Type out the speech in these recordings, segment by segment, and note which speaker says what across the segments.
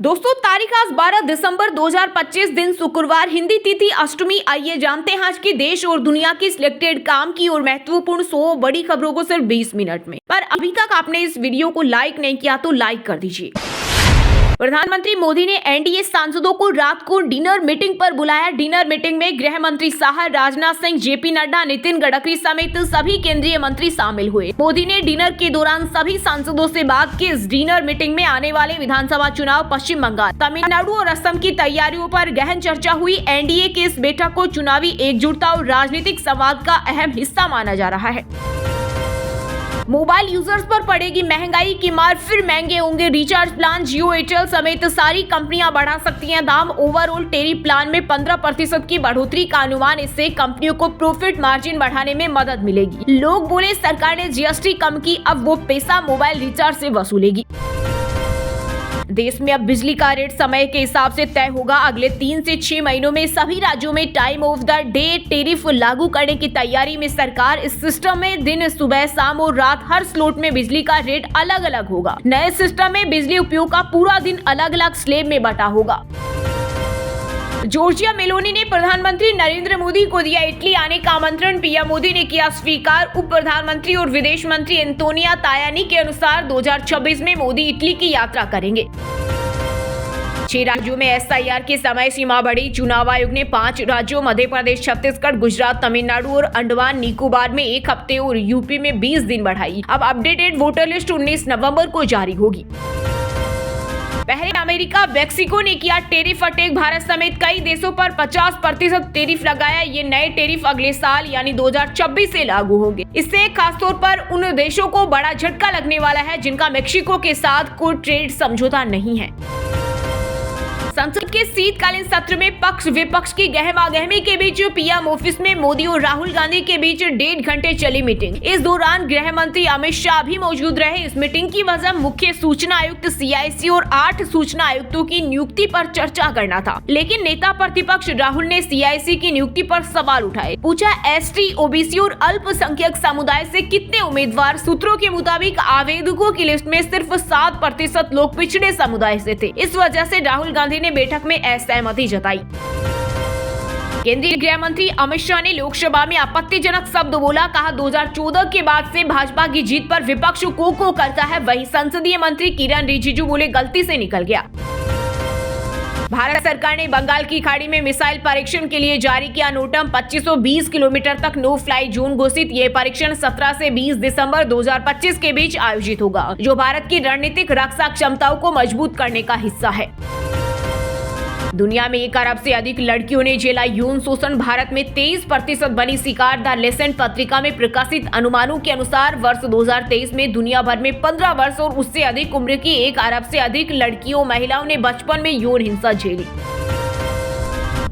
Speaker 1: दोस्तों तारीख आज 12 दिसंबर 2025 दिन शुक्रवार, हिंदी तिथि अष्टमी। आइए जानते हैं आज की देश और दुनिया की सिलेक्टेड काम की और महत्वपूर्ण 100 बड़ी खबरों को सिर्फ 20 मिनट में। पर अभी तक आपने इस वीडियो को लाइक नहीं किया तो लाइक कर दीजिए। प्रधानमंत्री मोदी ने एनडीए सांसदों को रात को डिनर मीटिंग पर बुलाया। डिनर मीटिंग में गृह मंत्री शाह, राजनाथ सिंह, जेपी नड्डा, नितिन गडकरी समेत सभी केंद्रीय मंत्री शामिल हुए। मोदी ने डिनर के दौरान सभी सांसदों से बात की। इस डिनर मीटिंग में आने वाले विधानसभा चुनाव, पश्चिम बंगाल, तमिलनाडु और असम की तैयारियों पर गहन चर्चा हुई। एनडीए की इस बैठक को चुनावी एकजुटता और राजनीतिक संवाद का अहम हिस्सा माना जा रहा है। मोबाइल यूजर्स पर पड़ेगी महंगाई की मार, फिर महंगे होंगे रिचार्ज प्लान। जियो, एयरटेल समेत सारी कंपनियां बढ़ा सकती हैं दाम। ओवरऑल टेरिफ प्लान में 15% की बढ़ोतरी का अनुमान। इससे कंपनियों को प्रॉफिट मार्जिन बढ़ाने में मदद मिलेगी। लोग बोले सरकार ने जीएसटी कम की, अब वो पैसा मोबाइल रिचार्ज से वसूलेगी। देश में अब बिजली का रेट समय के हिसाब से तय होगा। अगले 3 से 6 महीनों में सभी राज्यों में time of the day tariff लागू करने की तैयारी में सरकार। इस सिस्टम में दिन, सुबह, शाम और रात हर स्लॉट में बिजली का रेट अलग अलग होगा। नए सिस्टम में बिजली उपयोग का पूरा दिन अलग अलग स्लैब में बटा होगा। जॉर्जिया मेलोनी ने प्रधानमंत्री नरेंद्र मोदी को दिया इटली आने का आमंत्रण। पीएम मोदी ने किया स्वीकार। उप प्रधानमंत्री और विदेश मंत्री एंटोनिया तायानी के अनुसार 2026 में मोदी इटली की यात्रा करेंगे। 6 राज्यों में एसआईआर की समय सीमा बढ़ी। चुनाव आयोग ने 5 राज्यों मध्य प्रदेश, छत्तीसगढ़, गुजरात, तमिलनाडु और अंडमान निकोबार में 1 हफ्ते और यूपी में 20 दिन बढ़ाई। अब अपडेटेड वोटर लिस्ट 19 नवंबर को जारी होगी। पहले अमेरिका, मैक्सिको ने किया टैरिफ अटैक। भारत समेत कई देशों पर 50% टैरिफ लगाया। ये नए टैरिफ अगले साल यानी 2026 से लागू होंगे। इससे खासतौर पर उन देशों को बड़ा झटका लगने वाला है जिनका मैक्सिको के साथ कोई ट्रेड समझौता नहीं है। संसद के शीतकालीन सत्र में पक्ष विपक्ष की गहमागहमी के बीच पीएम ऑफिस में मोदी और राहुल गांधी के बीच 1.5 घंटे चली मीटिंग। इस दौरान गृह मंत्री अमित शाह भी मौजूद रहे। इस मीटिंग की वजह मुख्य सूचना आयुक्त सीआईसी और 8 सूचना आयुक्तों की नियुक्ति पर चर्चा करना था। लेकिन नेता प्रतिपक्ष राहुल ने सीआईसी की नियुक्ति पर सवाल उठाए। पूछा, एसटी, ओबीसी और अल्पसंख्यक समुदाय से कितने उम्मीदवार? सूत्रों के मुताबिक आवेदकों की लिस्ट में सिर्फ 7% लोग पिछड़े समुदाय से थे। इस वजह से राहुल गांधी बैठक में असहमति जताई। केंद्रीय गृह मंत्री अमित शाह ने लोकसभा में आपत्तिजनक शब्द बोला। कहा, 2014 के बाद से भाजपा की जीत पर विपक्ष को करता है। वहीं संसदीय मंत्री किरण रिजिजू बोले, गलती से निकल गया। भारत सरकार ने बंगाल की खाड़ी में मिसाइल परीक्षण के लिए जारी किया नोटम। 2520 किलोमीटर तक नो फ्लाई जोन घोषित। ये परीक्षण 17 से 20 दिसंबर 2025 के बीच आयोजित होगा, जो भारत की रणनीतिक रक्षा क्षमताओं को मजबूत करने का हिस्सा है। दुनिया में 1 अरब से अधिक लड़कियों ने झेला यौन शोषण। भारत में 23% बनी शिकार। द लेसेंट पत्रिका में प्रकाशित अनुमानों के अनुसार वर्ष 2023 में दुनिया भर में 15 वर्ष और उससे अधिक उम्र की 1 अरब से अधिक लड़कियों, महिलाओं ने बचपन में यौन हिंसा झेली।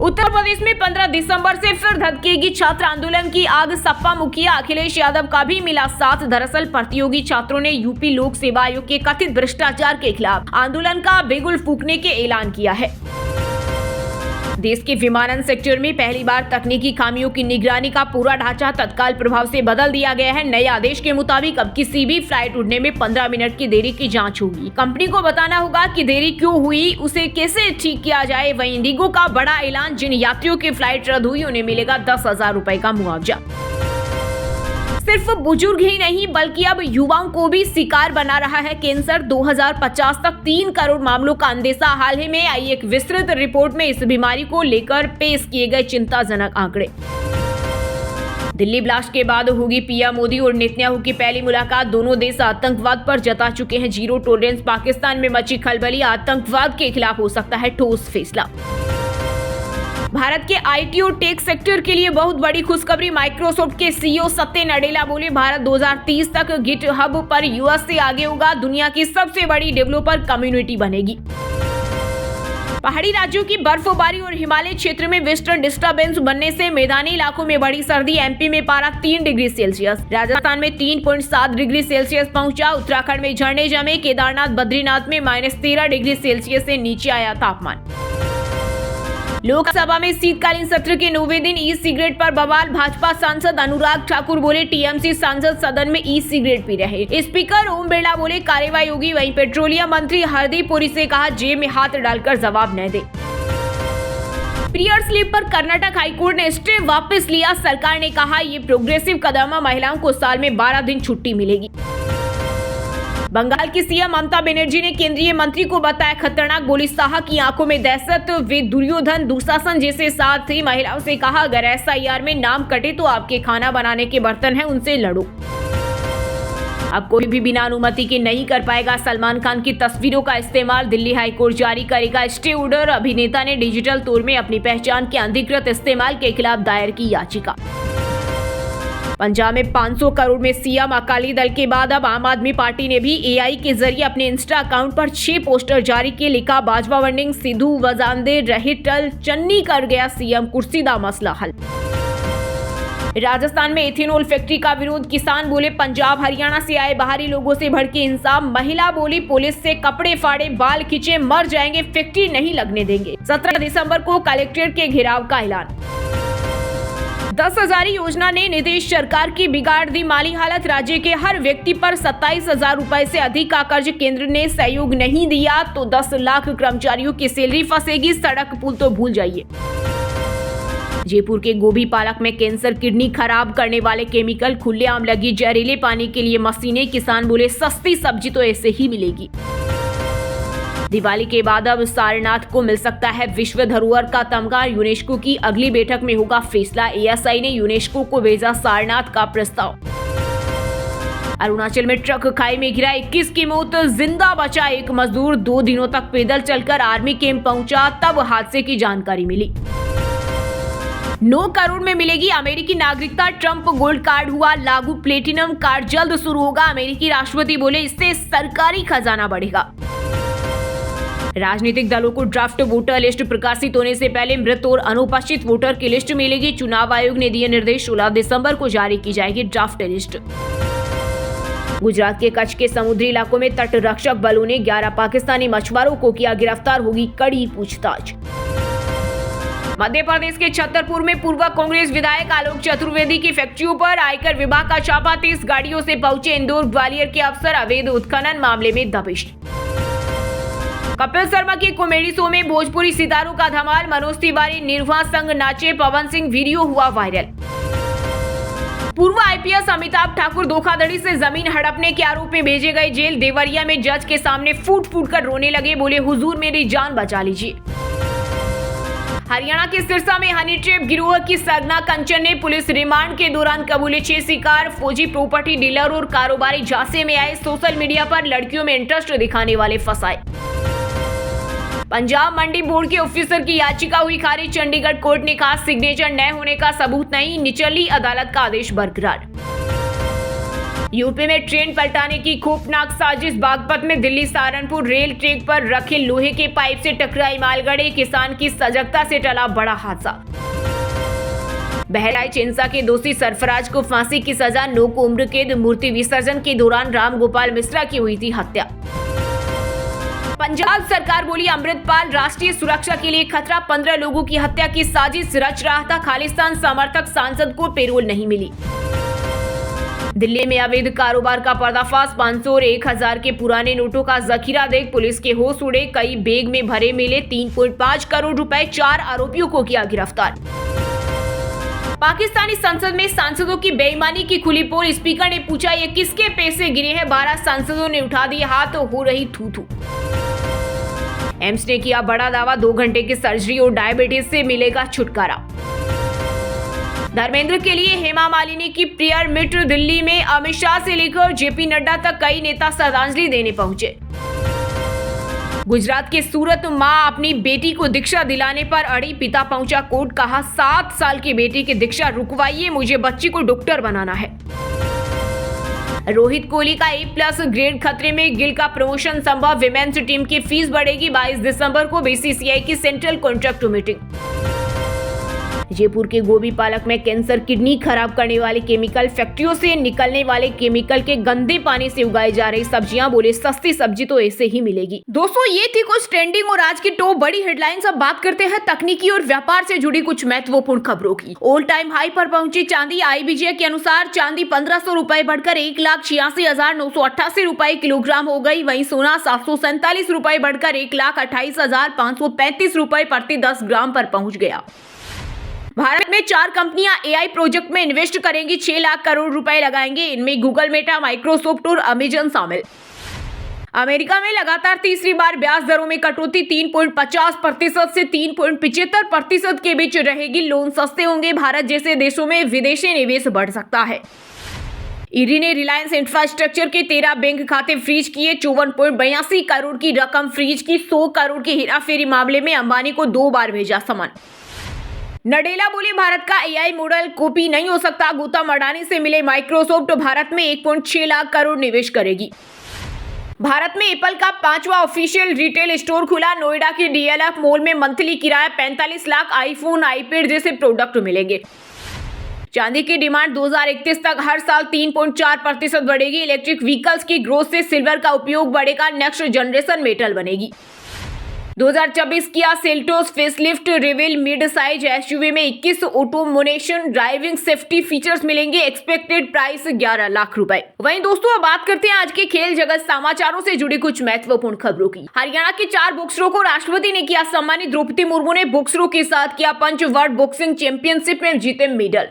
Speaker 1: उत्तर प्रदेश में 15 दिसंबर से फिर धधकेगी छात्र आंदोलन की आग। सपा मुखिया अखिलेश यादव का भी मिला साथ। दरअसल प्रतियोगी छात्रों ने यूपी लोक सेवा आयोग के कथित भ्रष्टाचार के खिलाफ आंदोलन का बिगुल फूंकने के ऐलान किया है। देश के विमानन सेक्टर में पहली बार तकनीकी खामियों की निगरानी का पूरा ढांचा तत्काल प्रभाव से बदल दिया गया है। नए आदेश के मुताबिक अब किसी भी फ्लाइट उड़ने में 15 मिनट की देरी की जांच होगी। कंपनी को बताना होगा कि देरी क्यों हुई, उसे कैसे ठीक किया जाए। वहीं इंडिगो का बड़ा ऐलान, जिन यात्रियों की फ्लाइट रद्द हुई उन्हें मिलेगा 10,000 रुपए का मुआवजा। सिर्फ बुजुर्ग ही नहीं बल्कि अब युवाओं को भी शिकार बना रहा है कैंसर। 2050 तक 3 करोड़ मामलों का अंदेशा। हाल ही में आई एक विस्तृत रिपोर्ट में इस बीमारी को लेकर पेश किए गए चिंताजनक आंकड़े। दिल्ली ब्लास्ट के बाद होगी पीएम मोदी और नेतन्याहू की पहली मुलाकात। दोनों देश आतंकवाद पर जता चुके हैं जीरो टॉलरेंस। पाकिस्तान में मची खलबली। आतंकवाद के खिलाफ हो सकता है ठोस फैसला। भारत के आईटी और टेक सेक्टर के लिए बहुत बड़ी खुशखबरी। माइक्रोसॉफ्ट के सीईओ सत्य नडेला बोले, भारत 2030 तक गिटहब पर यूएस से आगे होगा। दुनिया की सबसे बड़ी डेवलपर कम्युनिटी बनेगी। पहाड़ी राज्यों की बर्फबारी और हिमालय क्षेत्र में वेस्टर्न डिस्टर्बेंस बनने से मैदानी इलाकों में बढ़ी सर्दी। एमपी में पारा 3 डिग्री सेल्सियस, राजस्थान में 3.7 डिग्री सेल्सियस पहुंचा। उत्तराखंड में झरने जमे। केदारनाथ, बद्रीनाथ में -13 डिग्री सेल्सियस से नीचे आया तापमान। लोकसभा में शीतकालीन सत्र के 9वें दिन ई सिगरेट पर बवाल। भाजपा सांसद अनुराग ठाकुर बोले टीएमसी सांसद सदन में ई सिगरेट पी रहे। स्पीकर ओम बिरला बोले कार्रवाई होगी। वहीं पेट्रोलियम मंत्री हरदीप पुरी से कहा जेब में हाथ डालकर जवाब न दे। पीरियड स्लिप पर कर्नाटक हाईकोर्ट ने स्टे वापस लिया। सरकार ने कहा ये प्रोग्रेसिव कदम, महिलाओं को साल में 12 दिन छुट्टी मिलेगी। बंगाल की सीएम ममता बनर्जी ने केंद्रीय मंत्री को बताया खतरनाक। बोली साहा की आंखों में दहशत, वे दुर्योधन दुशासन जैसे साथ थी। महिलाओं से कहा अगर एसआईआर में नाम कटे तो आपके खाना बनाने के बर्तन हैं, उनसे लड़ो। अब कोई भी बिना अनुमति के नहीं कर पाएगा सलमान खान की तस्वीरों का इस्तेमाल। दिल्ली हाईकोर्ट जारी करेगा स्टे ऑर्डर। अभिनेता ने डिजिटल तौर में अपनी पहचान के अनधिकृत इस्तेमाल के खिलाफ दायर की याचिका। पंजाब में 500 करोड़ में सीएम। अकाली दल के बाद अब आम आदमी पार्टी ने भी एआई के जरिए अपने इंस्टा अकाउंट पर 6 पोस्टर जारी किए। लिखा बाजवा वार्निंग, सिद्धू वजांदे रहे टल, चन्नी कर गया सीएम, कुर्सी दा मसला हल। राजस्थान में इथेनॉल फैक्ट्री का विरोध। किसान बोले पंजाब हरियाणा से आए बाहरी लोगों से भड़की हिंसा। महिला बोली पुलिस से कपड़े फाड़े, बाल खींचे, मर जाएंगे, फैक्ट्री नहीं लगने देंगे। 17 दिसंबर को कलेक्ट्रेट के घेराव का ऐलान। 10,000 योजना ने नीतीश सरकार की बिगाड़ दी माली हालत। राज्य के हर व्यक्ति पर 27,000 रुपए से अधिक का कर्ज। केंद्र ने सहयोग नहीं दिया तो 10 लाख कर्मचारियों की सैलरी फंसेगी। सड़क पुल तो भूल जाइए। जयपुर के गोभी पालक में कैंसर, किडनी खराब करने वाले केमिकल खुलेआम लगी। जहरीले पानी के लिए मशीनें। किसान बोले सस्ती सब्जी तो ऐसे ही मिलेगी। दिवाली के बाद अब सारनाथ को मिल सकता है विश्व धरोहर का तमगा। यूनेस्को की अगली बैठक में होगा फैसला। एएसआई ने यूनेस्को को भेजा सारनाथ का प्रस्ताव। अरुणाचल में ट्रक खाई में गिरा, 21 की मौत, जिंदा बचा एक मजदूर। 2 दिनों तक पैदल चलकर आर्मी कैंप पहुंचा, तब हादसे की जानकारी मिली। 9 करोड़ में मिलेगी अमेरिकी नागरिकता। ट्रंप गोल्ड कार्ड हुआ लागू। प्लेटिनम कार्ड जल्द शुरू होगा। अमेरिकी राष्ट्रपति बोले इससे सरकारी खजाना बढ़ेगा। राजनीतिक दलों को ड्राफ्ट वोटर लिस्ट प्रकाशित होने से पहले मृत और अनुपस्थित वोटर की लिस्ट मिलेगी। चुनाव आयोग ने दिए निर्देश, 16 दिसंबर को जारी की जाएगी ड्राफ्ट लिस्ट। गुजरात के कच्छ के समुद्री इलाकों में तटरक्षक बलों ने 11 पाकिस्तानी मछुआरों को किया गिरफ्तार, होगी कड़ी पूछताछ। मध्य प्रदेश के छतरपुर में पूर्व कांग्रेस विधायक आलोक चतुर्वेदी की फैक्ट्रियों पर आयकर विभाग का छापा। 30 गाड़ियों से पहुंचे इंदौर ग्वालियर के अफसर। अवैध उत्खनन मामले में दबिश। कपिल शर्मा के कॉमेडी शो में भोजपुरी सितारों का धमाल। मनोज तिवारी निर्वाह संग नाचे, पवन सिंह वीडियो हुआ वायरल। पूर्व आईपीएस अमिताभ ठाकुर धोखाधड़ी से जमीन हड़पने के आरोप में भेजे गए जेल। देवरिया में जज के सामने फूट फूट कर रोने लगे, बोले हुजूर मेरी जान बचा लीजिए। हरियाणा के सिरसा में हनी ट्रैप गिरोह की सरगना कंचन ने पुलिस रिमांड के दौरान कबूले 6 शिकार। फौजी प्रॉपर्टी डीलर और कारोबारी झांसे में आए। सोशल मीडिया पर लड़कियों में इंटरेस्ट दिखाने वाले फंसाए। पंजाब मंडी बोर्ड के ऑफिसर की याचिका हुई खारिज। चंडीगढ़ कोर्ट ने कहा सिग्नेचर न होने का सबूत नहीं। निचली अदालत का आदेश बरकरार। यूपी में ट्रेन पलटाने की खौफनाक साजिश। बागपत में दिल्ली सहारनपुर रेल ट्रैक पर रखे लोहे के पाइप से टकराई मालगाड़ी। किसान की सजगता से टला बड़ा हादसा। बहराइच हिंसा के दोषी सरफराज को फांसी की सजा, 9 को उम्र कैद। मूर्ति विसर्जन के दौरान राम गोपाल मिश्रा की हुई थी हत्या। पंजाब सरकार बोली अमृतपाल राष्ट्रीय सुरक्षा के लिए खतरा। 15 लोगों की हत्या की साजिश रच रहा था। खालिस्तान समर्थक सांसद को पेरोल नहीं मिली। दिल्ली में अवैध कारोबार का पर्दाफाश। 500 और 1000 के पुराने नोटों का जखीरा देख पुलिस के होश उड़े। कई बैग में भरे मिले 3.5 करोड़ रुपए। 4 आरोपियों को किया गिरफ्तार। पाकिस्तानी संसद में सांसदों की बेईमानी की खुली पोल। स्पीकर ने पूछा ये किसके पैसे गिरे हैं। 12 सांसदों ने उठा दिए हाथ, हो रही थू थू। एम्स ने किया बड़ा दावा, 2 घंटे की सर्जरी और डायबिटीज से मिलेगा छुटकारा। धर्मेंद्र के लिए हेमा मालिनी की प्रेयर मीट। दिल्ली में अमित शाह से लेकर जेपी नड्डा तक कई नेता श्रद्धांजलि देने पहुंचे। गुजरात के सूरत मां अपनी बेटी को दीक्षा दिलाने पर अड़ी। पिता पहुंचा कोर्ट, कहा 7 साल की बेटी की दीक्षा रुकवाइए, मुझे बच्ची को डॉक्टर बनाना है। रोहित कोहली का A+ ग्रेड खतरे में, गिल का प्रमोशन संभव। विमेन्स टीम की फीस बढ़ेगी। 22 दिसंबर को बीसीसीआई की सेंट्रल कॉन्ट्रैक्ट मीटिंग। जयपुर के गोभी पालक में कैंसर, किडनी खराब करने वाले केमिकल, फैक्ट्रियों से निकलने वाले केमिकल के गंदे पानी से उगाई जा रही सब्जियां, बोले सस्ती सब्जी तो ऐसे ही मिलेगी। दोस्तों, ये थी कुछ ट्रेंडिंग और आज की टॉप बड़ी हेडलाइंस। अब बात करते हैं तकनीकी और व्यापार से जुड़ी कुछ महत्वपूर्ण खबरों की। ऑल टाइम हाई पर पहुंची चांदी। IBJ के अनुसार चांदी 1500 रुपए बढ़कर 1,86,988 रुपए किलोग्राम हो गई। वहीं सोना 747 रुपए बढ़कर 1,28,535 रुपए प्रति 10 ग्राम पर पहुंच गया। भारत में 4 कंपनियां AI प्रोजेक्ट में इन्वेस्ट करेंगी, 6 लाख करोड़ रुपए लगाएंगे। इनमें गूगल, मेटा, माइक्रोसॉफ्ट और अमेजन शामिल। अमेरिका में लगातार तीसरी बार ब्याज दरों में कटौती, 3.50% से 3.75% के बीच रहेगी। लोन सस्ते होंगे। भारत जैसे देशों में विदेशी निवेश बढ़ सकता है। ईडी ने रिलायंस इंफ्रास्ट्रक्चर के 13 बैंक खाते फ्रीज किए, 54.82 करोड़ की रकम फ्रीज की। 100 करोड़ की हेराफेरी मामले में अंबानी को 2 बार भेजा समन। नडेला बोले भारत का AI मॉडल कॉपी नहीं हो सकता। गौतम अडानी से मिले माइक्रोसॉफ्ट, भारत में 1.6 लाख करोड़ निवेश करेगी। भारत में एप्पल का 5वां ऑफिशियल रिटेल स्टोर खुला। नोएडा के DLF मॉल में मंथली किराया 45 लाख, आईफोन, आईपैड जैसे प्रोडक्ट मिलेंगे। चांदी की डिमांड 2031 तक हर साल 3.4% बढ़ेगी। इलेक्ट्रिक व्हीकल्स की ग्रोथ से सिल्वर का उपयोग बढ़ेगा, नेक्स्ट जनरेशन मेटल बनेगी। 2024 Kia Seltos facelift reveal mid size SUV में 21 ऑटोमोनेशन ड्राइविंग सेफ्टी फीचर्स मिलेंगे। एक्सपेक्टेड प्राइस 11 लाख रुपए। वहीं दोस्तों, अब बात करते हैं आज के खेल जगत समाचारों से जुड़ी कुछ महत्वपूर्ण खबरों की। हरियाणा के 4 बॉक्सरों को राष्ट्रपति ने किया सम्मानित। द्रौपदी मुर्मू ने बॉक्सरों के साथ किया पंच। वर्ल्ड बॉक्सिंग चैंपियनशिप में जीते मेडल।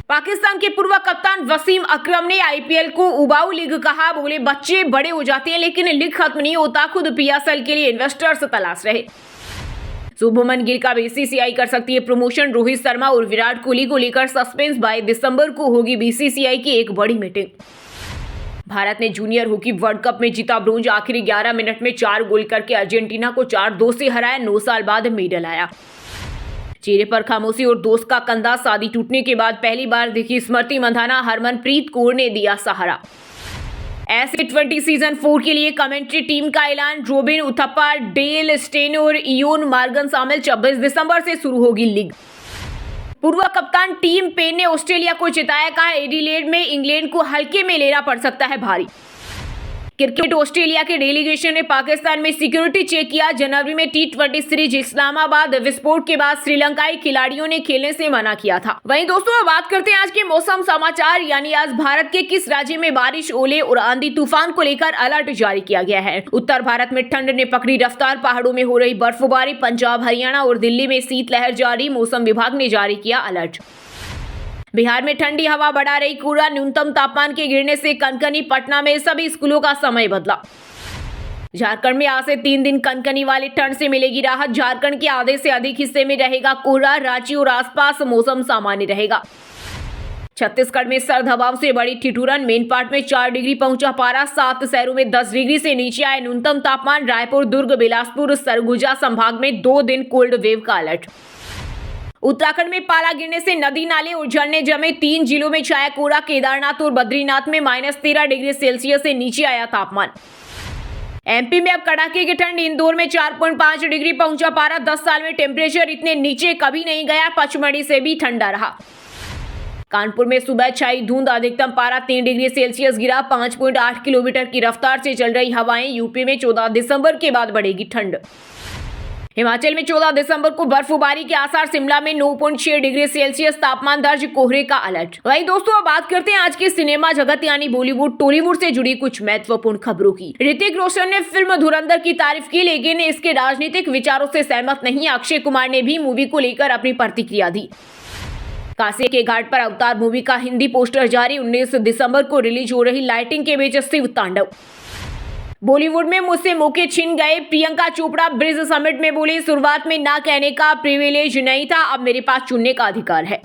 Speaker 1: पाकिस्तान के पूर्व कप्तान वसीम अकरम ने IPL को उबाऊ लीग कहा। बोले बच्चे बड़े हो जाते हैं लेकिन लीग खत्म नहीं होता। खुद PSL के लिए इन्वेस्टर्स तलाश रहे। शुभमन गिल का BCCI कर सकती है प्रमोशन। रोहित शर्मा और विराट कोहली को लेकर सस्पेंस। 22 दिसंबर को होगी BCCI की एक बड़ी मीटिंग। भारत ने जूनियर हॉकी वर्ल्ड कप में जीता ब्रोंज। आखिरी 11 मिनट में 4 गोल करके अर्जेंटीना को 4-2 से हराया। 9 साल बाद मेडल आया। चेहरे पर खामोशी और दोस्त का कंधा। शादी टूटने के बाद पहली बार दिखी स्मृति मंधाना। हरमनप्रीत कौर ने दिया सहारा। T20 सीजन 4 के लिए कमेंट्री टीम का ऐलान। रोबिन उथप्पा, डेल स्टेन और इयोन मार्गन शामिल। 26 दिसंबर से शुरू होगी लीग। पूर्व कप्तान टीम पेन ने ऑस्ट्रेलिया को चिताया। कहा एडिलेड में इंग्लैंड को हल्के में लेना पड़ सकता है भारी। क्रिकेट ऑस्ट्रेलिया के डेलीगेशन ने पाकिस्तान में सिक्योरिटी चेक किया। जनवरी में T20 सीरीज इस्लामाबाद विस्फोट के बाद श्रीलंकाई खिलाड़ियों ने खेलने से मना किया था। वहीं दोस्तों, बात करते हैं आज के मौसम समाचार। यानी आज भारत के किस राज्य में बारिश, ओले और आंधी तूफान को लेकर अलर्ट जारी किया गया है। उत्तर भारत में ठंड ने पकड़ी रफ्तार। पहाड़ों में हो रही बर्फबारी। पंजाब, हरियाणा और दिल्ली में शीतलहर जारी। मौसम विभाग ने जारी किया अलर्ट। बिहार में ठंडी हवा बढ़ा रही कोहरा। न्यूनतम तापमान के गिरने से कनकनी। पटना में सभी स्कूलों का समय बदला। झारखंड में आज से 3 दिन कनकनी वाली ठंड से मिलेगी राहत। झारखंड के आधे से अधिक हिस्से में रहेगा कोहरा। रांची और आसपास मौसम सामान्य रहेगा। छत्तीसगढ़ में सर्द हवाओं से बड़ी ठिठुरन। मेन पार्ट में 4 डिग्री पहुंचा पारा। 7 शहरों में 10 डिग्री से नीचे आए न्यूनतम तापमान। रायपुर, दुर्ग, बिलासपुर, सरगुजा संभाग में 2 दिन कोल्ड वेव का अलर्ट। उत्तराखंड में पाला गिरने से नदी नाले और झरने जमे। 3 जिलों में छाया कोहरा। केदारनाथ और बद्रीनाथ में -13 डिग्री सेल्सियस से नीचे आया तापमान। MP में अब कड़ाके की ठंड। इंदौर में 4.5 डिग्री पहुंचा पारा। 10 साल में टेम्परेचर इतने नीचे कभी नहीं गया। पचमढ़ी से भी ठंडा रहा। कानपुर में सुबह छाई धुंध। अधिकतम पारा 3 डिग्री सेल्सियस गिरा। 5.8 किलोमीटर की रफ्तार से चल रही हवाएं। यूपी में 14 दिसंबर के बाद बढ़ेगी ठंड। हिमाचल में 14 दिसंबर को बर्फबारी के आसार। शिमला में 9.6 डिग्री सेल्सियस तापमान दर्ज। कोहरे का अलर्ट। वहीं दोस्तों, अब बात करते हैं आज के सिनेमा जगत यानी बॉलीवुड टॉलीवुड से जुड़ी कुछ महत्वपूर्ण खबरों की। ऋतिक रोशन ने फिल्म धुरंधर की तारीफ की लेकिन इसके राजनीतिक विचारों से सहमत नहीं। अक्षय कुमार ने भी मूवी को लेकर अपनी प्रतिक्रिया दी। काशी के घाट पर अवतार मूवी का हिंदी पोस्टर जारी। 19 दिसंबर को रिलीज हो रही लाइटिंग के बीच शिव तांडव। बॉलीवुड में मुझसे मौके छिन गए। प्रियंका चोपड़ा ब्रिज समिट में बोली, शुरुआत में ना कहने का प्रिविलेज नहीं था, अब मेरे पास चुनने का अधिकार है।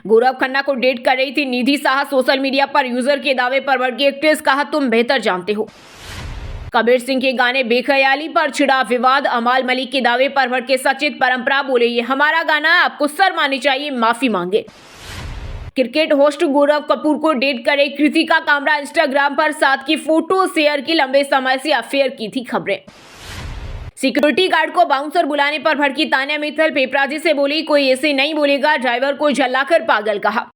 Speaker 1: गौरव खन्ना को डेट कर रही थी निधि शाह। सोशल मीडिया पर यूजर के दावे पर भड़की एक्ट्रेस। कहा तुम बेहतर जानते हो। कबीर सिंह के गाने बेख्याली पर छिड़ा विवाद। अमाल मलिक के दावे पर भड़के सचेत परंपरा। बोले ये हमारा गाना है, आपको शर्मानी चाहिए, माफी मांगे। क्रिकेट होस्ट गौरव कपूर को डेट करे कृतिका कामरा। इंस्टाग्राम पर साथ की फोटो शेयर की। लंबे समय से अफेयर की थी खबरें। सिक्योरिटी गार्ड को बाउंसर बुलाने पर भड़की तान्या मित्तल, पेपराजी से बोली कोई ऐसे नहीं बोलेगा, ड्राइवर को झल्लाकर पागल कहा।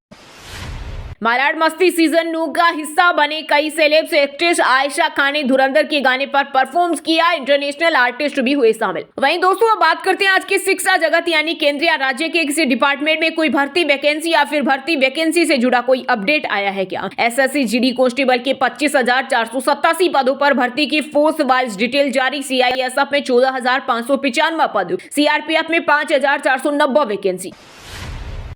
Speaker 1: मलाड मस्ती सीजन 9 का हिस्सा बने कई सेलेब्स। एक्ट्रेस आयशा खान ने धुरंधर के गाने पर परफॉर्म किया, इंटरनेशनल आर्टिस्ट भी हुए शामिल। वहीं दोस्तों अब बात करते हैं आज के शिक्षा जगत यानी केंद्रीय राज्य के किसी डिपार्टमेंट में कोई भर्ती वैकेंसी या फिर भर्ती वैकेंसी से जुड़ा कोई अपडेट आया है क्या। एसएससी जीडी कांस्टेबल के 25,487 पदों पर भर्ती की फोर्स वाइज डिटेल जारी। सीआईएसएफ में 14,595 पद, सीआरपीएफ में 5,490 वैकेंसी।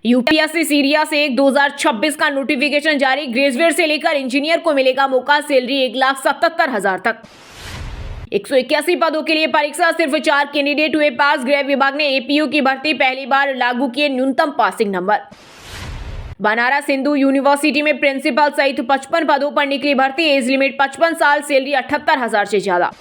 Speaker 1: यूपीएससी सीरियस 1/2026 का नोटिफिकेशन जारी। ग्रेजुएट से लेकर इंजीनियर को मिलेगा मौका, सैलरी 1,77,000 तक। 181 पदों के लिए परीक्षा, सिर्फ 4 कैंडिडेट हुए पास। गृह विभाग ने एपीयू की भर्ती पहली बार लागू किए न्यूनतम passing number. Banaras Hindu university में प्रिंसिपल सहित 55 पदों पर निकली भर्ती, एज लिमिट 55 साल, सैलरी 78,000 से ज्यादा।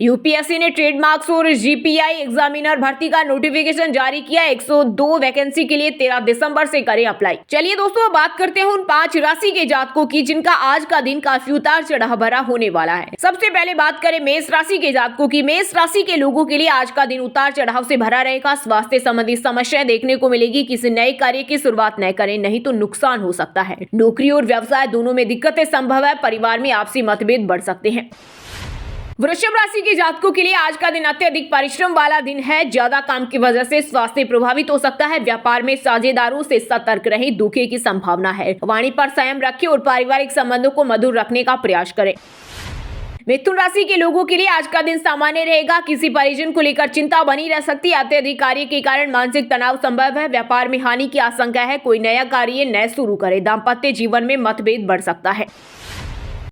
Speaker 1: यूपीएससी ने ट्रेडमार्क्स और जीपीआई एग्जामिनर भर्ती का नोटिफिकेशन जारी किया। 102 वैकेंसी के लिए 13 दिसंबर से करें अप्लाई। चलिए दोस्तों बात करते हैं उन 5 राशि के जातकों की जिनका आज का दिन काफी उतार चढ़ाव भरा होने वाला है। सबसे पहले बात करें मेष राशि के जातकों की। मेष राशि के लोगों के लिए आज का दिन उतार चढ़ाव से भरा रहेगा। स्वास्थ्य संबंधी समस्याएं देखने को मिलेगी। किसी नए कार्य की शुरुआत न करें, नहीं तो नुकसान हो सकता है। नौकरी और व्यवसाय दोनों में दिक्कतें संभव है। परिवार में आपसी मतभेद बढ़ सकते हैं। वृषभ राशि के जातकों के लिए आज का दिन अत्यधिक परिश्रम वाला दिन है। ज्यादा काम की वजह से स्वास्थ्य प्रभावित हो सकता है। व्यापार में साझेदारों से सतर्क रहें, धोखे की संभावना है। वाणी पर संयम रखें और पारिवारिक संबंधों को मधुर रखने का प्रयास करें। मिथुन राशि के लोगों के लिए आज का दिन सामान्य रहेगा। किसी परिजन को लेकर चिंता बनी रह सकती है। अत्यधिक कार्य के कारण मानसिक तनाव संभव है। व्यापार में हानि की आशंका है। कोई नया कार्य न शुरू करें। दाम्पत्य जीवन में मतभेद बढ़ सकता है।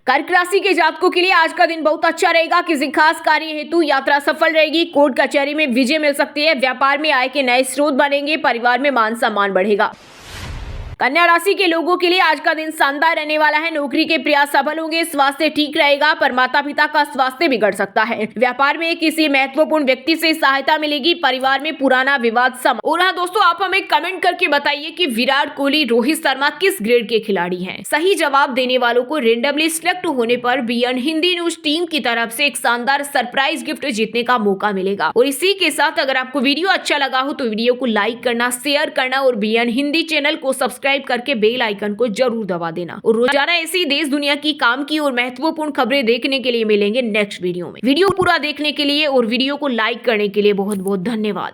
Speaker 1: कर्क राशि के जातकों के लिए आज का दिन बहुत अच्छा रहेगा। किसी खास कार्य हेतु यात्रा सफल रहेगी। कोर्ट कचहरी में विजय मिल सकती है। व्यापार में आय के नए स्रोत बनेंगे। परिवार में मान सम्मान बढ़ेगा। कन्या राशि के लोगों के लिए आज का दिन शानदार रहने वाला है। नौकरी के प्रयास सफल होंगे। स्वास्थ्य ठीक रहेगा, पर माता पिता का स्वास्थ्य बिगड़ सकता है। व्यापार में किसी महत्वपूर्ण व्यक्ति से सहायता मिलेगी। परिवार में पुराना विवाद सम। और हाँ दोस्तों, आप हमें कमेंट करके बताइए कि विराट कोहली, रोहित शर्मा किस ग्रेड के खिलाड़ी हैं। सही जवाब देने वालों को रेंडमली सिलेक्ट होने पर बीएन हिंदी न्यूज टीम की तरफ से एक शानदार सरप्राइज गिफ्ट जीतने का मौका मिलेगा। और इसी के साथ अगर आपको वीडियो अच्छा लगा हो तो वीडियो को लाइक करना, शेयर करना और बीएन हिंदी चैनल को सब्सक्राइब करके बेल आइकन को जरूर दबा देना। और रोजाना ऐसी देश दुनिया की काम की और महत्वपूर्ण खबरें देखने के लिए मिलेंगे नेक्स्ट वीडियो में। वीडियो पूरा देखने के लिए और वीडियो को लाइक करने के लिए बहुत बहुत धन्यवाद।